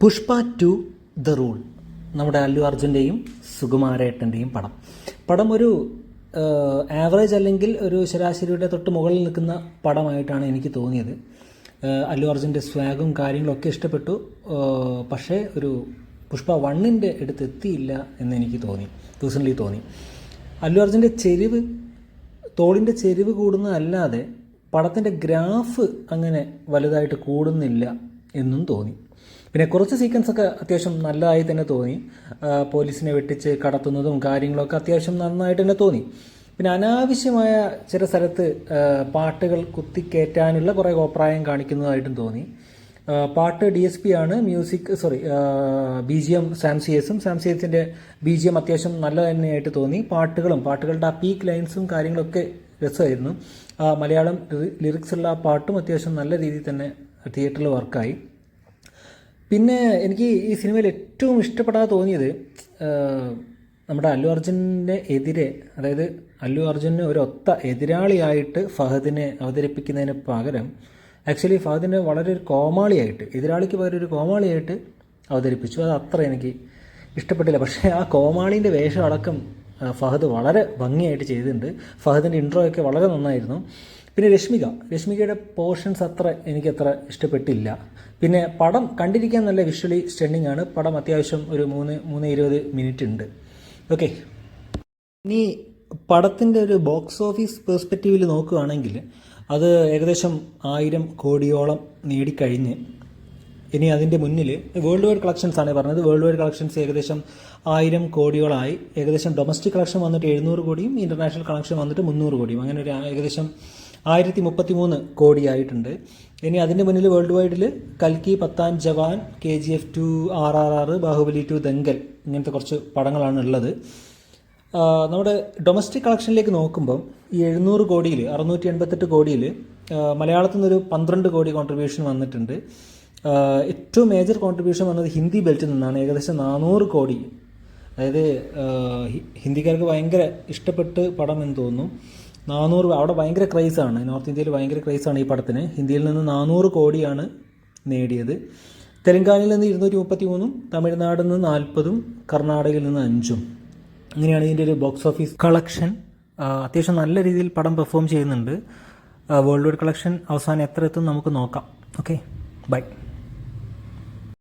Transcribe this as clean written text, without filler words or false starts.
Pushpa 2 the rule, നമ്മുടെ അല്ലു അർജുൻ്റെയും സുകുമാരേട്ടൻ്റെയും പടം ഒരു ആവറേജ് അല്ലെങ്കിൽ ഒരു ശരാശരിയുടെ തൊട്ട് മുകളിൽ നിൽക്കുന്ന പടമായിട്ടാണ് എനിക്ക് തോന്നിയത്. അല്ലു അർജുൻ്റെ സ്വാഗും കാര്യങ്ങളൊക്കെ ഇഷ്ടപ്പെട്ടു. പക്ഷേ ഒരു പുഷ്പ 1ൻ്റെ അടുത്ത് എത്തിയില്ല എന്നെനിക്ക് പേഴ്സണലി തോന്നി. അല്ലു അർജുൻ്റെ തോളിൻ്റെ ചെരിവ് കൂടുന്നതല്ലാതെ പടത്തിൻ്റെ ഗ്രാഫ് അങ്ങനെ വലുതായിട്ട് കൂടുന്നില്ല എന്നും തോന്നി. പിന്നെ കുറച്ച് സീക്വൻസൊക്കെ അത്യാവശ്യം നല്ലതായി തന്നെ തോന്നി. പോലീസിനെ വെട്ടിച്ച് കടത്തുന്നതും കാര്യങ്ങളൊക്കെ അത്യാവശ്യം നന്നായിട്ട് തന്നെ തോന്നി. പിന്നെ അനാവശ്യമായ ചില സ്ഥലത്ത് പാട്ടുകൾ കുത്തിക്കയറ്റാനുള്ള കുറേ കോപ്രായം കാണിക്കുന്നതായിട്ടും തോന്നി. പാട്ട് DSP ആണ്, BGM സാംസിയസിൻ്റെ BGM അത്യാവശ്യം നല്ല തന്നെയായിട്ട് തോന്നി. പാട്ടുകളുടെ ആ പീക്ക് ലൈൻസും കാര്യങ്ങളൊക്കെ രസമായിരുന്നു. മലയാളം ലിറിക്സുള്ള ആ പാട്ടും അത്യാവശ്യം നല്ല രീതിയിൽ തന്നെ തിയേറ്ററിൽ വർക്കായി. പിന്നെ എനിക്ക് ഈ സിനിമയിൽ ഏറ്റവും ഇഷ്ടപ്പെടാതെ തോന്നിയത് നമ്മുടെ അല്ലു അർജുനെ എതിരെ, അതായത് അല്ലു അർജുന് ഒരു ഒത്ത എതിരാളിയായിട്ട് ഫഹദിനെ അവതരിപ്പിക്കുന്നതിന് പകരം ആക്ച്വലി ഫഹദിനെ വളരെ ഒരു കോമാളിയായിട്ട്, എതിരാളിക്ക് പകരം ഒരു കോമാളിയായിട്ട് അവതരിപ്പിച്ചു. അത് അത്ര എനിക്ക് ഇഷ്ടപ്പെട്ടില്ല. പക്ഷേ ആ കോമാളിൻ്റെ വേഷം അടക്കം ഫഹദ് വളരെ ഭംഗിയായിട്ട് ചെയ്തിട്ടുണ്ട്. ഫഹദിൻ്റെ ഇൻട്രോ ഒക്കെ വളരെ നന്നായിരുന്നു. പിന്നെ രശ്മികയുടെ പോർഷൻസ് എനിക്കത്ര ഇഷ്ടപ്പെട്ടില്ല. പിന്നെ പടം കണ്ടിരിക്കാൻ നല്ല വിഷ്വലി സ്റ്റണ്ണിങ് ആണ്. പടം അത്യാവശ്യം ഒരു 3:20 മിനിറ്റ് ഉണ്ട്. ഓക്കെ, ഇനി പടത്തിൻ്റെ ഒരു ബോക്സ് ഓഫീസ് പെർസ്പെക്റ്റീവിൽ നോക്കുകയാണെങ്കിൽ അത് ഏകദേശം 1000 കോടിയോളം നേടിക്കഴിഞ്ഞ് ഇനി അതിൻ്റെ മുന്നിൽ വേൾഡ് വൈഡ് കളക്ഷൻസ് ആണ് പറഞ്ഞത്. വേൾഡ് വൈഡ് കളക്ഷൻസ് ഏകദേശം 1000 കോടിയോളമായി. ഏകദേശം ഡൊമസ്റ്റിക് കളക്ഷൻ വന്നിട്ട് 700 കോടിയും ഇൻ്റർനാഷണൽ കളക്ഷൻ വന്നിട്ട് 300 കോടിയും, അങ്ങനെ ഒരു ഏകദേശം 1033 കോടിയായിട്ടുണ്ട്. ഇനി അതിൻ്റെ മുന്നിൽ വേൾഡ് വൈഡിൽ കൽക്കി, പത്താൻ, ജവാൻ, KGF 2, RRR, ബാഹുബലി 2, ദങ്കൽ ഇങ്ങനത്തെ കുറച്ച് പടങ്ങളാണ് ഉള്ളത്. നമ്മുടെ ഡൊമസ്റ്റിക് കളക്ഷനിലേക്ക് നോക്കുമ്പം ഈ 700 കോടിയിൽ 688 കോടിയിൽ മലയാളത്തിൽ നിന്നൊരു 12 കോടി കോൺട്രിബ്യൂഷൻ വന്നിട്ടുണ്ട്. ഏറ്റവും മേജർ കോൺട്രിബ്യൂഷൻ വന്നത് ഹിന്ദി ബെൽറ്റിൽ നിന്നാണ്, ഏകദേശം 400 കോടി. അതായത് ഹിന്ദിക്കാർക്ക് ഭയങ്കര ഇഷ്ടപ്പെട്ട് പടം എന്ന് തോന്നുന്നു. 400, അവിടെ ഭയങ്കര ക്രൈസാണ്, നോർത്ത് ഇന്ത്യയിൽ ഭയങ്കര ക്രൈസാണ് ഈ പടത്തിന്. ഹിന്ദിയിൽ നിന്ന് 400 കോടിയാണ് നേടിയത്. തെലങ്കാനയിൽ നിന്ന് 233, തമിഴ്നാടിൽ നിന്ന് 40, കർണാടകയിൽ നിന്ന് 5. അങ്ങനെയാണ് ഇതിൻ്റെ ഒരു ബോക്സ് ഓഫീസ് കളക്ഷൻ. അത്യാവശ്യം നല്ല രീതിയിൽ പടം പെർഫോം ചെയ്യുന്നുണ്ട്. വേൾഡ് വൈഡ് കളക്ഷൻ അവസാനം എത്ര എത്തും നമുക്ക് നോക്കാം. Okay, by.